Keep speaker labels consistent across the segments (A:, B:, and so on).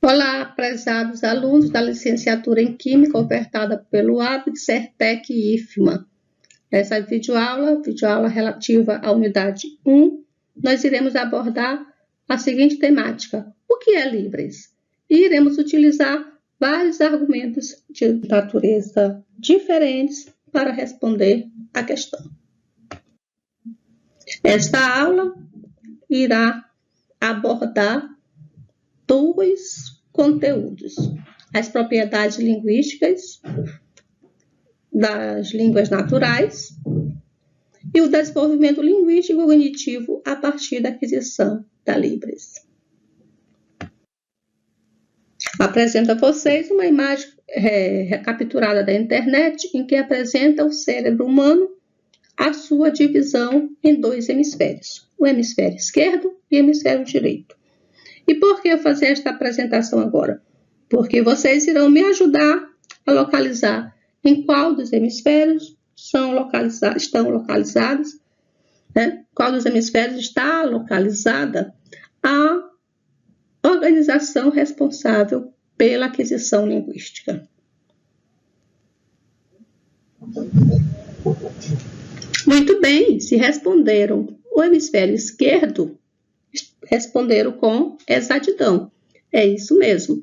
A: Olá, prezados alunos da licenciatura em Química ofertada pelo ABIC, Sertec e IFMA. Nessa videoaula relativa à unidade 1, nós iremos abordar a seguinte temática: o que é Libras? E iremos utilizar vários argumentos de natureza diferentes para responder à questão. Esta aula irá abordar dois conteúdos: as propriedades linguísticas das línguas naturais e o desenvolvimento linguístico e cognitivo a partir da aquisição da Libras. Apresento a vocês uma imagem recapturada da internet em que apresenta o cérebro humano, a sua divisão em dois hemisférios, o hemisfério esquerdo e o hemisfério direito. E por que eu fazer esta apresentação agora? Porque vocês irão me ajudar a localizar em qual dos hemisférios estão localizados, né? Qual dos hemisférios está localizada a organização responsável pela aquisição linguística. Muito bem, se responderam o hemisfério esquerdo, responderam com exatidão. É isso mesmo.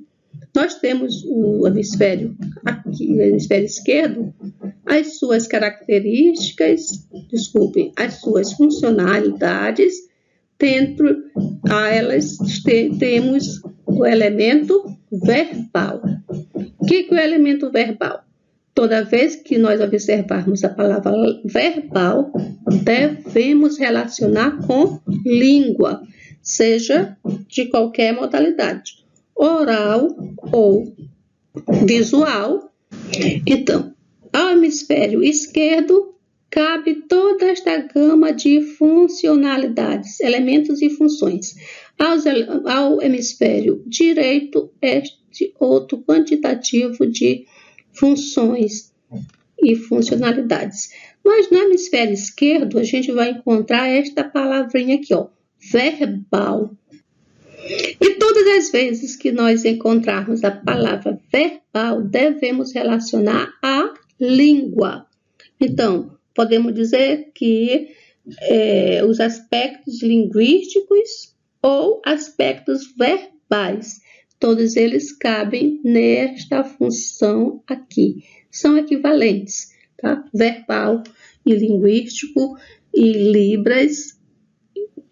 A: Nós temos o hemisfério aqui, o hemisfério esquerdo, as suas características, as suas funcionalidades. Dentro a elas temos o elemento verbal. O que é o elemento verbal? Toda vez que nós observarmos a palavra verbal, devemos relacionar com língua, seja de qualquer modalidade, oral ou visual. Então, ao hemisfério esquerdo cabe toda esta gama de funcionalidades, elementos e funções. Ao hemisfério direito, este outro quantitativo de funções e funcionalidades. Mas no hemisfério esquerdo, a gente vai encontrar esta palavrinha aqui, ó, verbal. E todas as vezes que nós encontrarmos a palavra verbal, devemos relacionar a língua. Então, podemos dizer que os aspectos linguísticos ou aspectos verbais, todos eles cabem nesta função aqui. São equivalentes, tá? Verbal e linguístico e Libras.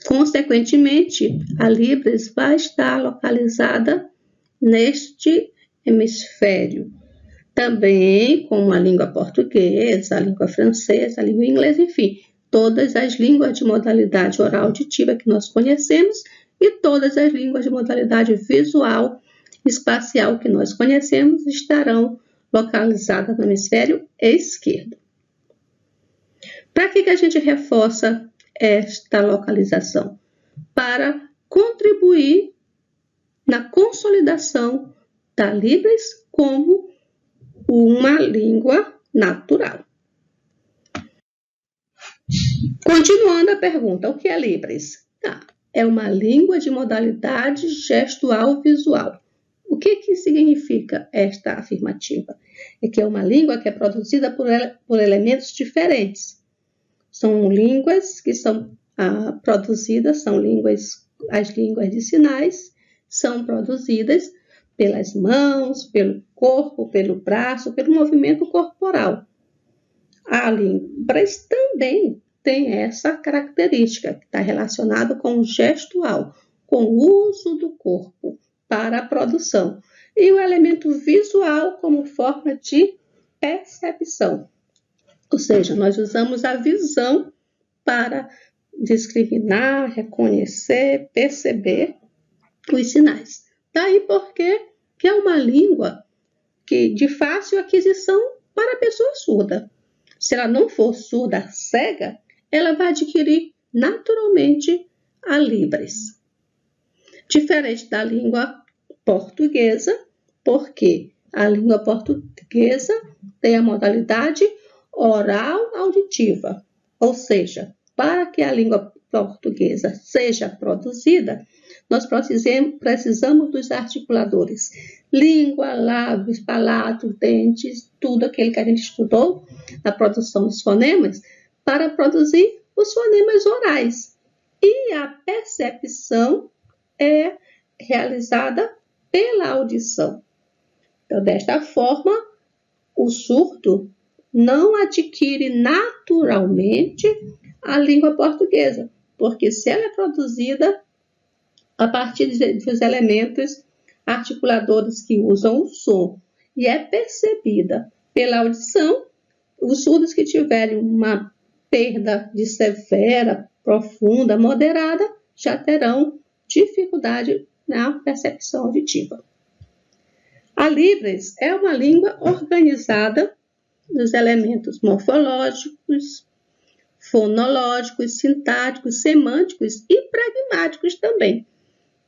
A: Consequentemente, a Libras vai estar localizada neste hemisfério. Também com a língua portuguesa, a língua francesa, a língua inglesa, enfim, todas as línguas de modalidade oral auditiva que nós conhecemos e todas as línguas de modalidade visual espacial que nós conhecemos estarão localizadas no hemisfério esquerdo. Para que a gente reforça esta localização? Para contribuir na consolidação da Libras como uma língua natural. Continuando a pergunta, o que é Libras? É uma língua de modalidade gestual visual. O que significa esta afirmativa? É que é uma língua que é produzida por elementos diferentes. São línguas que são produzidas, as línguas de sinais, são produzidas pelas mãos, pelo corpo, pelo braço, pelo movimento corporal. A Libras também tem essa característica, que está relacionada com o gestual, com o uso do corpo para a produção. E o elemento visual como forma de percepção. Ou seja, nós usamos a visão para discriminar, reconhecer, perceber os sinais. Daí porque é uma língua de fácil aquisição para a pessoa surda. Se ela não for surda cega, ela vai adquirir naturalmente a Libras. Diferente da língua portuguesa, porque a língua portuguesa tem a modalidade oral auditiva, ou seja, para que a língua portuguesa seja produzida, nós precisamos dos articuladores. Língua, lábios, palato, dentes, tudo aquilo que a gente estudou na produção dos fonemas, para produzir os fonemas orais. E a percepção é realizada pela audição. Então, desta forma, o surdo não adquire naturalmente a língua portuguesa, porque se ela é produzida a partir dos elementos articuladores que usam o som e é percebida pela audição, os surdos que tiverem uma perda de severa, profunda, moderada, já terão dificuldade na percepção auditiva. A Libras é uma língua organizada nos elementos morfológicos, fonológicos, sintáticos, semânticos e pragmáticos também.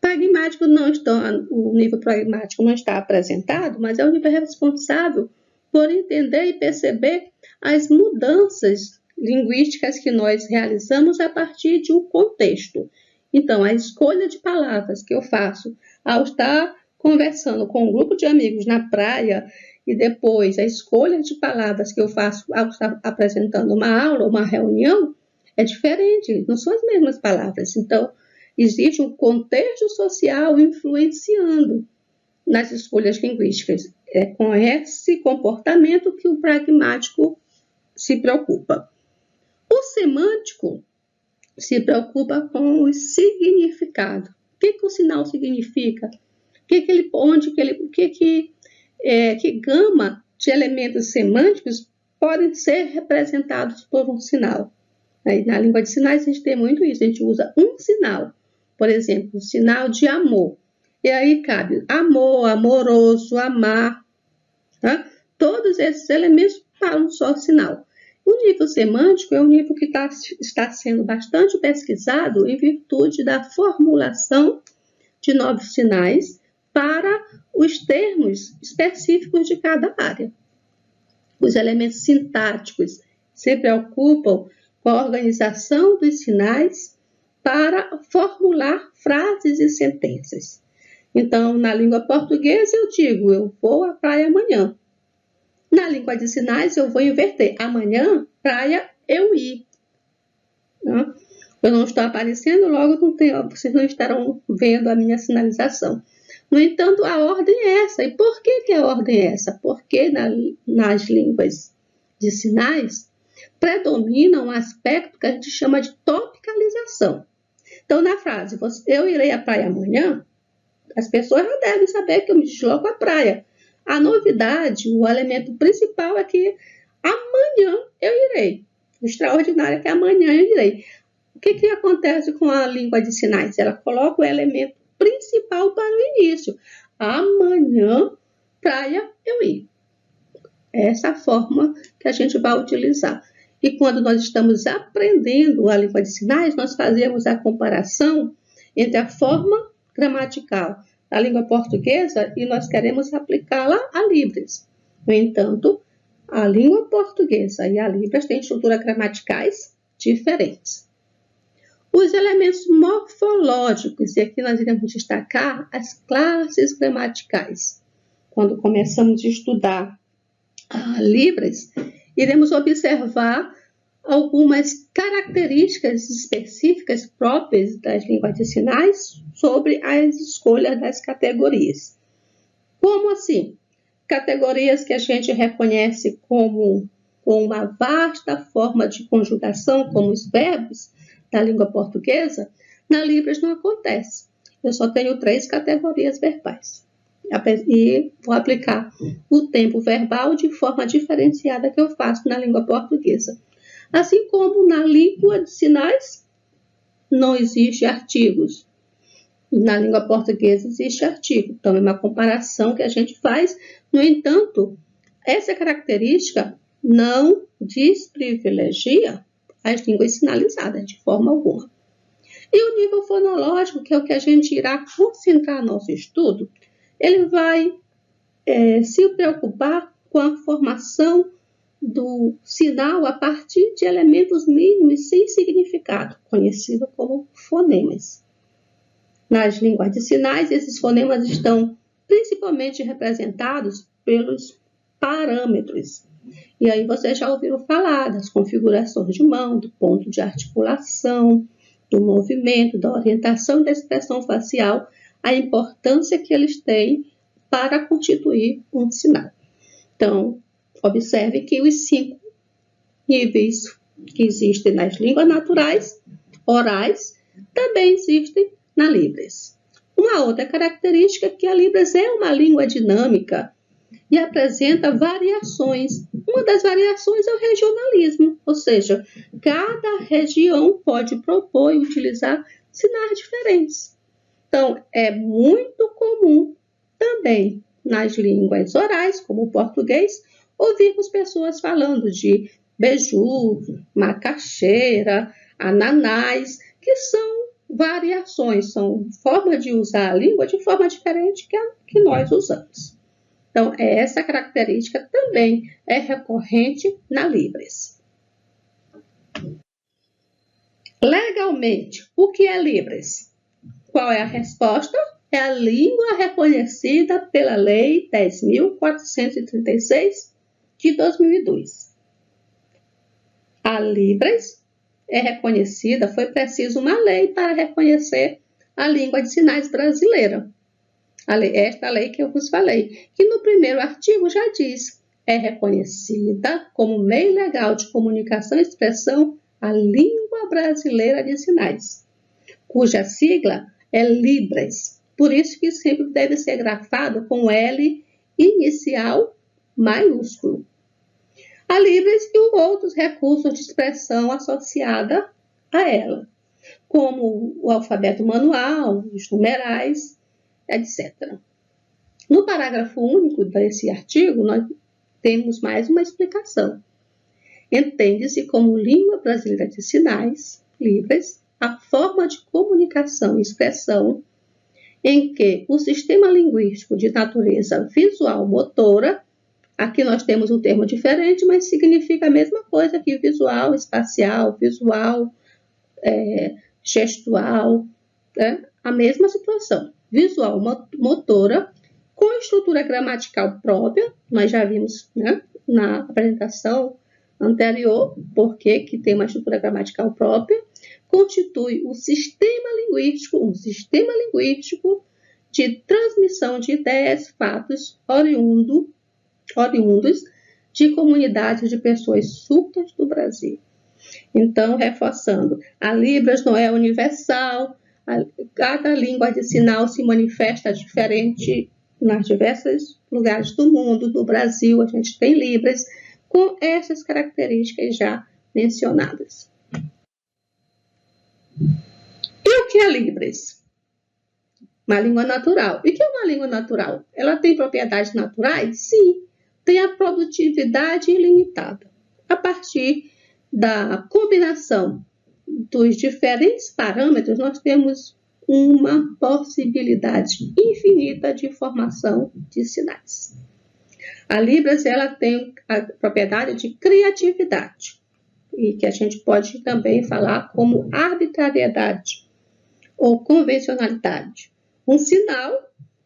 A: Pragmático não está, o nível pragmático não está apresentado, mas é o nível responsável por entender e perceber as mudanças linguísticas que nós realizamos a partir de um contexto. Então, a escolha de palavras que eu faço ao estar conversando com um grupo de amigos na praia e depois a escolha de palavras que eu faço ao estar apresentando uma aula ou uma reunião é diferente, não são as mesmas palavras. Então, existe um contexto social influenciando nas escolhas linguísticas. É com esse comportamento que o pragmático se preocupa. O semântico se preocupa com o significado. O que o sinal significa? Que gama de elementos semânticos podem ser representados por um sinal? Aí, na língua de sinais, a gente tem muito isso. A gente usa um sinal. Por exemplo, o sinal de amor. E aí cabe amor, amoroso, amar. Tá? Todos esses elementos para um só sinal. O nível semântico é um nível que está sendo bastante pesquisado em virtude da formulação de novos sinais para os termos específicos de cada área. Os elementos sintáticos se preocupam com a organização dos sinais para formular frases e sentenças. Então, na língua portuguesa, eu digo, eu vou à praia amanhã. Na língua de sinais, eu vou inverter. Amanhã, praia, eu ir. Eu não estou aparecendo, logo vocês não estarão vendo a minha sinalização. No entanto, a ordem é essa. E por que a ordem é essa? Porque nas línguas de sinais predomina um aspecto que a gente chama de topicalização. Então, na frase, eu irei à praia amanhã, as pessoas já devem saber que eu me desloco à praia. A novidade, o elemento principal é que amanhã eu irei. O extraordinário é que amanhã eu irei. O que acontece com a língua de sinais? Ela coloca o elemento principal para o início. Amanhã, praia, eu ir. É essa forma que a gente vai utilizar. E quando nós estamos aprendendo a língua de sinais, nós fazemos a comparação entre a forma gramatical da língua portuguesa e nós queremos aplicá-la a Libras. No entanto, a língua portuguesa e a Libras têm estruturas gramaticais diferentes. Os elementos morfológicos, e aqui nós iremos destacar as classes gramaticais. Quando começamos a estudar a Libras, iremos observar algumas características específicas próprias das línguas de sinais sobre as escolhas das categorias. Como assim? Categorias que a gente reconhece como uma vasta forma de conjugação, como os verbos da língua portuguesa, na Libras não acontece. Eu só tenho 3 categorias verbais. E vou aplicar o tempo verbal de forma diferenciada que eu faço na língua portuguesa. Assim como na língua de sinais não existe artigos. Na língua portuguesa existe artigo. Então, é uma comparação que a gente faz. No entanto, essa característica não desprivilegia as línguas sinalizadas de forma alguma. E o nível fonológico, que é o que a gente irá concentrar nosso estudo, ele vai se preocupar com a formação do sinal a partir de elementos mínimos sem significado, conhecido como fonemas. Nas línguas de sinais, esses fonemas estão principalmente representados pelos parâmetros. E aí vocês já ouviram falar das configurações de mão, do ponto de articulação, do movimento, da orientação e da expressão facial, a importância que eles têm para constituir um sinal. Então, observe que os 5 níveis que existem nas línguas naturais, orais, também existem na Libras. Uma outra característica é que a Libras é uma língua dinâmica e apresenta variações. Uma das variações é o regionalismo, ou seja, cada região pode propor e utilizar sinais diferentes. Então, é muito comum também nas línguas orais, como o português, ouvirmos pessoas falando de beiju, macaxeira, ananás, que são variações, são formas de usar a língua de forma diferente que a que nós usamos. Então, essa característica também é recorrente na Libras. Legalmente, o que é Libras? Qual é a resposta? É a língua reconhecida pela Lei 10.436 de 2002. A Libras é reconhecida, foi preciso uma lei para reconhecer a língua de sinais brasileira. Esta lei que eu vos falei, que no primeiro artigo já diz, é reconhecida como meio legal de comunicação e expressão a língua brasileira de sinais, cuja sigla é Libras. Por isso que sempre deve ser grafado com L inicial maiúsculo. A Libras e outros recursos de expressão associada a ela, como o alfabeto manual, os numerais, etc. No parágrafo único desse artigo, nós temos mais uma explicação. Entende-se como língua brasileira de sinais, Libras, a forma de comunicação e expressão em que o sistema linguístico de natureza visual motora, aqui nós temos um termo diferente, mas significa a mesma coisa que visual, espacial, visual, gestual, a mesma situação. Visual motora, com estrutura gramatical própria, nós já vimos, na apresentação anterior, porque que tem uma estrutura gramatical própria, constitui um sistema linguístico de transmissão de ideias, fatos oriundos de comunidades de pessoas surdas do Brasil. Então, reforçando, a Libras não é universal, cada língua de sinal se manifesta diferente nas diversos lugares do mundo. No Brasil, a gente tem Libras com essas características já mencionadas. E o que é Libras? Uma língua natural. E o que é uma língua natural? Ela tem propriedades naturais? Sim. Tem a produtividade ilimitada. A partir da combinação dos diferentes parâmetros, nós temos uma possibilidade infinita de formação de sinais. A Libras, ela tem a propriedade de criatividade, e que a gente pode também falar como arbitrariedade ou convencionalidade. Um sinal,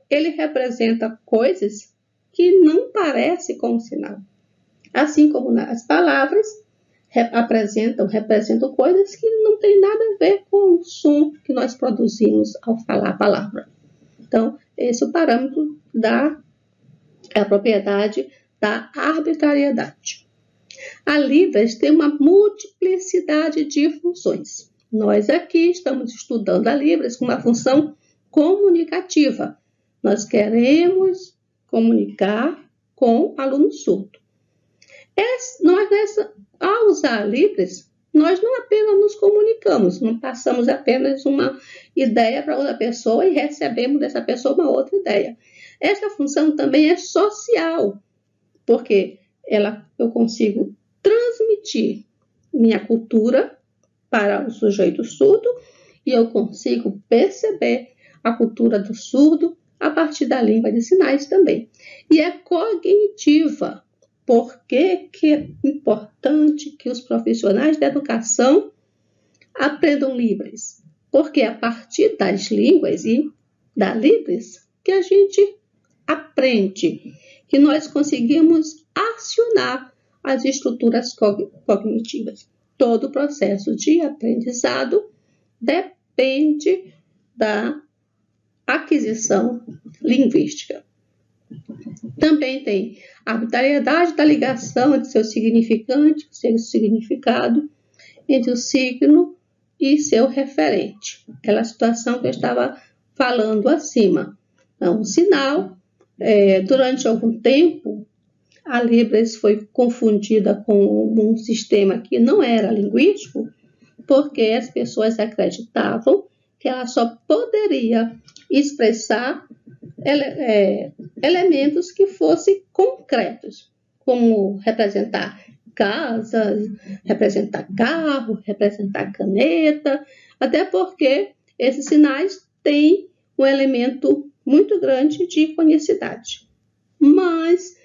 A: ele representa coisas que não parecem com um sinal. Assim como as palavras representam coisas que não têm nada a ver com o som que nós produzimos ao falar a palavra. Então, esse é o parâmetro da propriedade da arbitrariedade. A Libras tem uma multiplicidade de funções. Nós aqui estamos estudando a Libras com uma função comunicativa. Nós queremos comunicar com aluno surdo. Ao usar a Libras, nós não apenas nos comunicamos, não passamos apenas uma ideia para outra pessoa e recebemos dessa pessoa uma outra ideia. Essa função também é social, porque eu consigo transmitir minha cultura para o sujeito surdo e eu consigo perceber a cultura do surdo a partir da língua de sinais também. E é cognitiva. Por que é importante que os profissionais da educação aprendam Libras? porque é a partir das línguas e da Libras que a gente aprende, que nós conseguimos acionar as estruturas cognitivas. Todo o processo de aprendizado depende da aquisição linguística. Também tem a arbitrariedade da ligação entre seu significante, seu significado, entre o signo e seu referente. Aquela situação que eu estava falando acima. Então, um sinal, durante algum tempo, a Libras foi confundida com um sistema que não era linguístico, porque as pessoas acreditavam que ela só poderia expressar elementos que fossem concretos, como representar casas, representar carro, representar caneta, até porque esses sinais têm um elemento muito grande de conicidade. Mas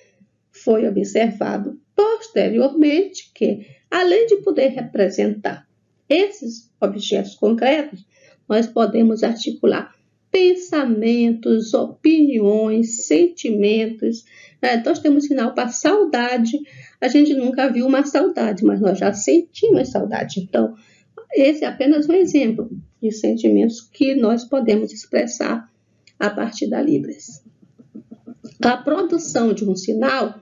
A: foi observado posteriormente que, além de poder representar esses objetos concretos, nós podemos articular pensamentos, opiniões, sentimentos. Nós temos sinal para saudade. A gente nunca viu uma saudade, mas nós já sentimos saudade. Então, esse é apenas um exemplo de sentimentos que nós podemos expressar a partir da Libras. A produção de um sinal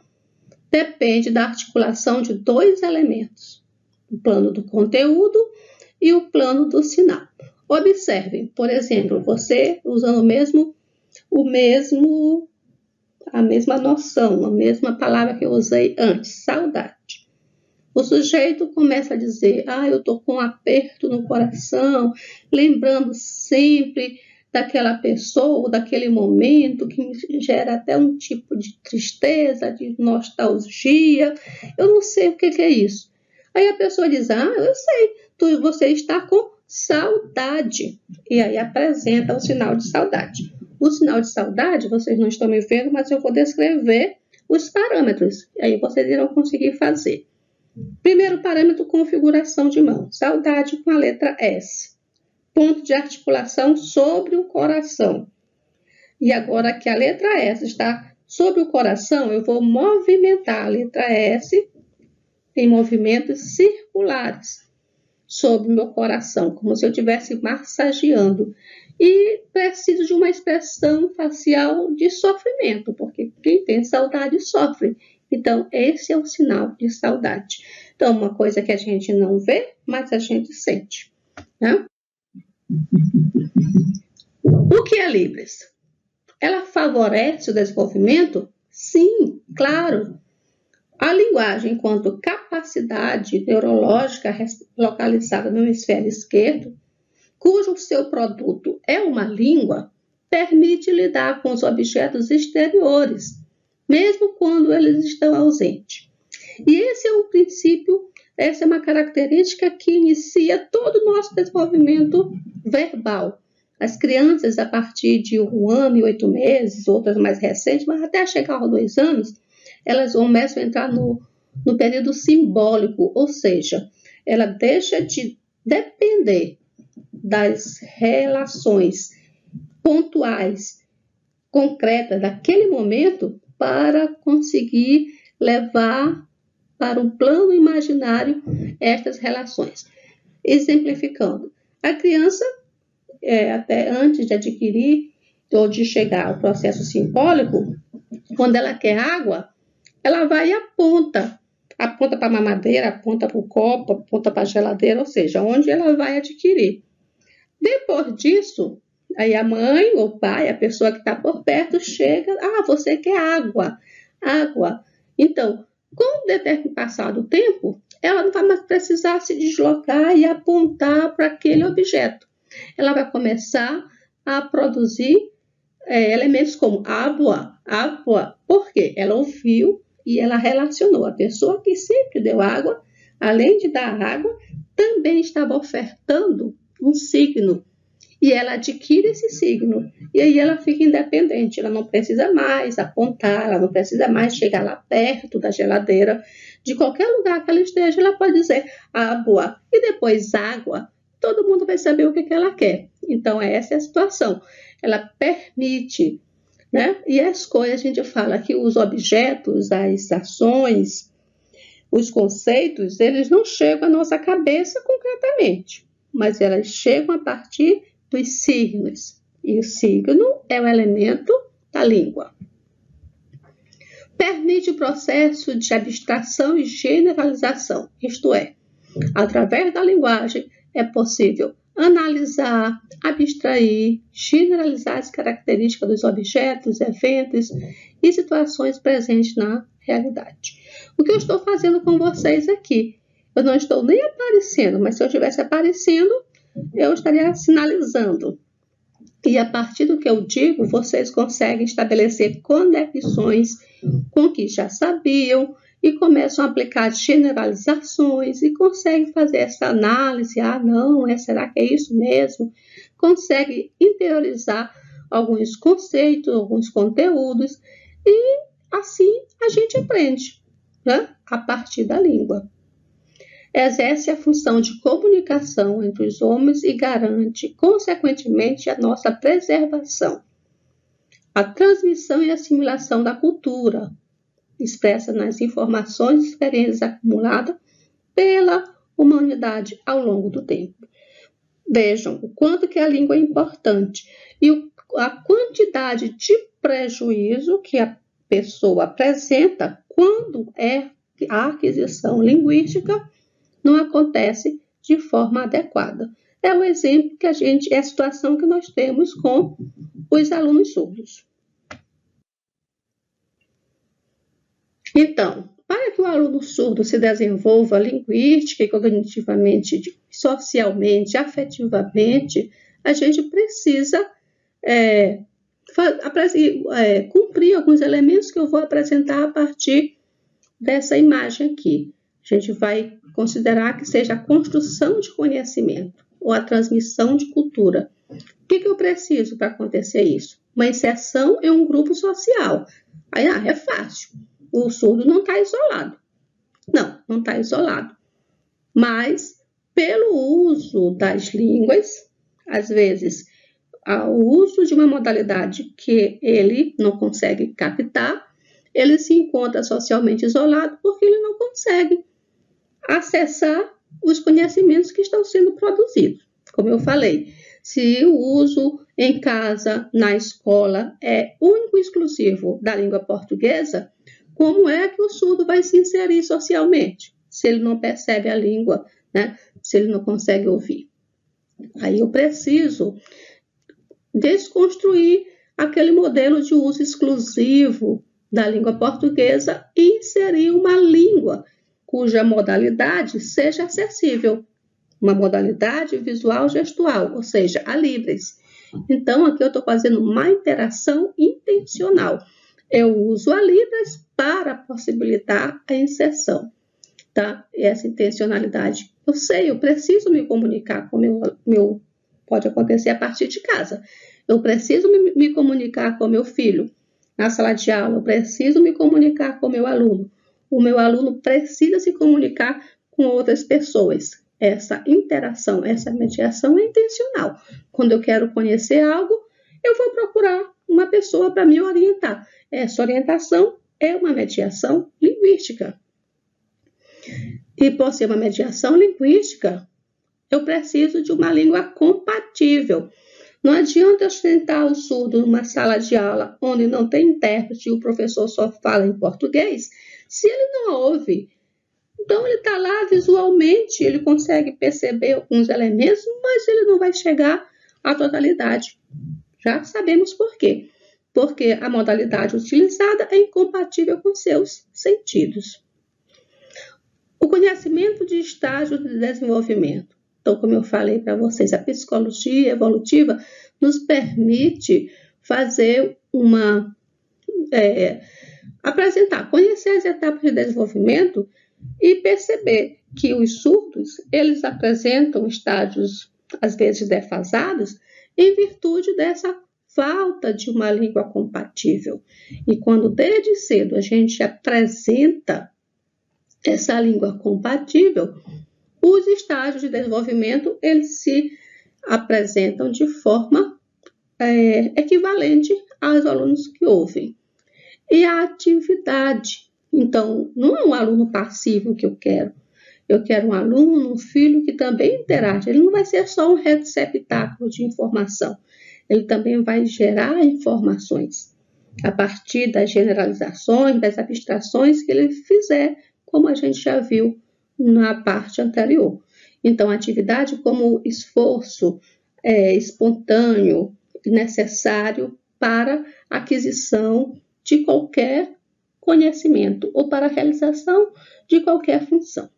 A: depende da articulação de dois elementos, o plano do conteúdo e o plano do sinal. Observem, por exemplo, você usando a mesma noção, a mesma palavra que eu usei antes, saudade. O sujeito começa a dizer, eu estou com um aperto no coração, lembrando sempre daquela pessoa, ou daquele momento que me gera até um tipo de tristeza, de nostalgia, eu não sei o que é isso. Aí a pessoa diz, eu sei, você está com saudade, e aí apresenta o sinal de saudade. O sinal de saudade, vocês não estão me vendo, mas eu vou descrever os parâmetros, e aí vocês irão conseguir fazer. Primeiro parâmetro, configuração de mão, saudade com a letra S. Ponto de articulação sobre o coração. E agora que a letra S está sobre o coração, eu vou movimentar a letra S em movimentos circulares sobre o meu coração, como se eu estivesse massageando. E preciso de uma expressão facial de sofrimento, porque quem tem saudade sofre. Então, esse é o sinal de saudade. Então, uma coisa que a gente não vê, mas a gente sente, né? O que é Libras? Ela favorece o desenvolvimento? Sim, claro. A linguagem, enquanto capacidade neurológica localizada no hemisfério esquerdo, cujo seu produto é uma língua, permite lidar com os objetos exteriores, mesmo quando eles estão ausentes. E esse é um princípio, essa é uma característica que inicia todo o nosso desenvolvimento verbal. As crianças, a partir de 1 ano e 8 meses, outras mais recentes, mas até chegar aos 2 anos, elas começam a entrar no período simbólico, ou seja, ela deixa de depender das relações pontuais, concretas daquele momento para conseguir levar para um plano imaginário estas relações. Exemplificando, a criança, até antes de adquirir ou de chegar ao processo simbólico, quando ela quer água, ela vai e aponta para a mamadeira, aponta para o copo, aponta para a geladeira, ou seja, onde ela vai adquirir. Depois disso, aí a mãe ou o pai, a pessoa que está por perto, chega, você quer água. Então, com o passar do tempo, ela não vai mais precisar se deslocar e apontar para aquele objeto. Ela vai começar a produzir elementos como água. Por quê? Ela ouviu e ela relacionou. A pessoa que sempre deu água, além de dar água, também estava ofertando um signo. E ela adquire esse signo. E aí ela fica independente. Ela não precisa mais apontar, ela não precisa mais chegar lá perto da geladeira. De qualquer lugar que ela esteja, ela pode dizer água. E depois água. todo mundo vai saber o que ela quer. Então, essa é a situação. Ela permite, né? E a escolha, a gente fala que os objetos, as ações, os conceitos, eles não chegam à nossa cabeça concretamente, mas elas chegam a partir dos signos. E o signo é o elemento da língua. Permite o processo de abstração e generalização, isto é, através da linguagem é possível analisar, abstrair, generalizar as características dos objetos, eventos e situações presentes na realidade. O que eu estou fazendo com vocês aqui? Eu não estou nem aparecendo, mas se eu estivesse aparecendo, eu estaria sinalizando. E a partir do que eu digo, vocês conseguem estabelecer conexões com o que já sabiam e começam a aplicar generalizações e conseguem fazer essa análise. Ah, não, será que é isso mesmo? Conseguem interiorizar alguns conceitos, alguns conteúdos e assim a gente aprende, né? A partir da língua. Exerce a função de comunicação entre os homens e garante, consequentemente, a nossa preservação. A transmissão e assimilação da cultura, expressa nas informações e experiências acumuladas pela humanidade ao longo do tempo. Vejam o quanto que a língua é importante e a quantidade de prejuízo que a pessoa apresenta quando a aquisição linguística não acontece de forma adequada. É o exemplo que é a situação que nós temos com os alunos surdos. Então, para que o aluno surdo se desenvolva linguística e cognitivamente, socialmente, afetivamente, a gente precisa cumprir alguns elementos que eu vou apresentar a partir dessa imagem aqui. A gente vai considerar que seja a construção de conhecimento ou a transmissão de cultura. O que eu preciso para acontecer isso? Uma inserção em um grupo social. Aí, é fácil. O surdo não está isolado. Não está isolado. Mas, pelo uso das línguas, às vezes, o uso de uma modalidade que ele não consegue captar, ele se encontra socialmente isolado porque ele não consegue acessar os conhecimentos que estão sendo produzidos. Como eu falei, se o uso em casa, na escola, é único e exclusivo da língua portuguesa, como é que o surdo vai se inserir socialmente, se ele não percebe a língua, né? Se ele não consegue ouvir? Aí eu preciso desconstruir aquele modelo de uso exclusivo da língua portuguesa e inserir uma língua cuja modalidade seja acessível, uma modalidade visual gestual, ou seja, a Libras. Então, aqui eu estou fazendo uma interação intencional. Eu uso a Libras para possibilitar a inserção, tá? E essa intencionalidade. Eu preciso me comunicar com meu pode acontecer a partir de casa. Eu preciso me comunicar com meu filho na sala de aula, eu preciso me comunicar com meu aluno. O meu aluno precisa se comunicar com outras pessoas. Essa interação, essa mediação é intencional. Quando eu quero conhecer algo, eu vou procurar uma pessoa para me orientar. Essa orientação é uma mediação linguística. E por ser uma mediação linguística, eu preciso de uma língua compatível. Não adianta eu sentar o surdo numa sala de aula onde não tem intérprete e o professor só fala em português, se ele não ouve. Então, ele está lá visualmente, ele consegue perceber alguns elementos, mas ele não vai chegar à totalidade. Já sabemos por quê. Porque a modalidade utilizada é incompatível com seus sentidos. O conhecimento de estágios de desenvolvimento. Então, como eu falei para vocês, a psicologia evolutiva nos permite fazer conhecer as etapas de desenvolvimento e perceber que os surdos, eles apresentam estágios, às vezes, defasados, em virtude dessa falta de uma língua compatível. E quando desde cedo a gente apresenta essa língua compatível, Os estágios de desenvolvimento, eles se apresentam de forma equivalente aos alunos que ouvem. E a atividade, então, não é um aluno passivo que eu quero. Eu quero um aluno, um filho que também interage. Ele não vai ser só um receptáculo de informação. Ele também vai gerar informações a partir das generalizações, das abstrações que ele fizer, como a gente já viu na parte anterior. Então, a atividade como esforço espontâneo e necessário para a aquisição de qualquer conhecimento ou para a realização de qualquer função.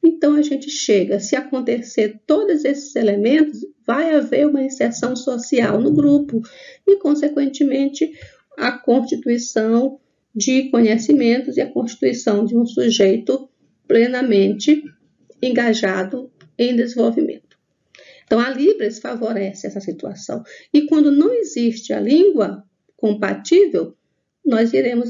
A: Então, a gente chega, se acontecer todos esses elementos, vai haver uma inserção social no grupo e, consequentemente, a constituição de conhecimentos e a constituição de um sujeito plenamente engajado em desenvolvimento. Então, a Libras favorece essa situação. E quando não existe a língua compatível, nós iremos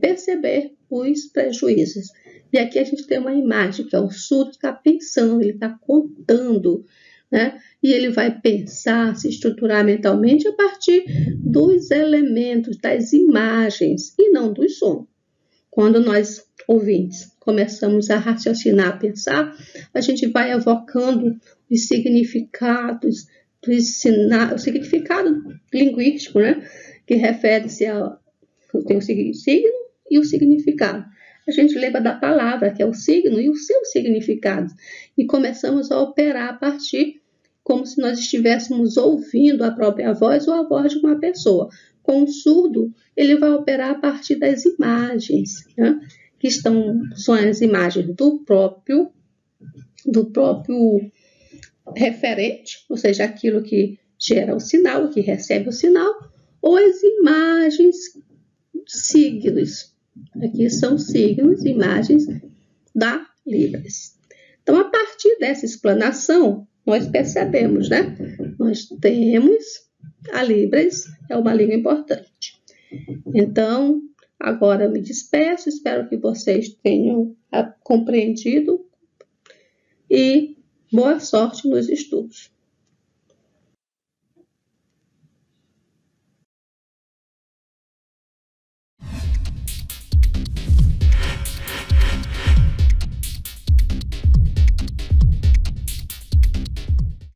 A: perceber os prejuízos. E aqui a gente tem uma imagem que o surdo está pensando, ele está contando, né? E ele vai pensar, se estruturar mentalmente a partir dos elementos, das imagens e não dos sons. Quando nós, ouvintes, começamos a raciocinar, a pensar, a gente vai evocando os significados, o significado linguístico, né? Que refere-se ao signo e o significado. A gente lembra da palavra, que é o signo, e o seu significado. E começamos a operar a partir, como se nós estivéssemos ouvindo a própria voz ou a voz de uma pessoa. Com o surdo, ele vai operar a partir das imagens, né? Que são as imagens do próprio referente, ou seja, aquilo que gera o sinal, que recebe o sinal, ou as imagens, signos. Aqui são signos, imagens da Libras. Então, a partir dessa explanação, nós percebemos, né? Nós temos a Libras, é uma língua importante. Então, agora eu me despeço, espero que vocês tenham compreendido e boa sorte nos estudos.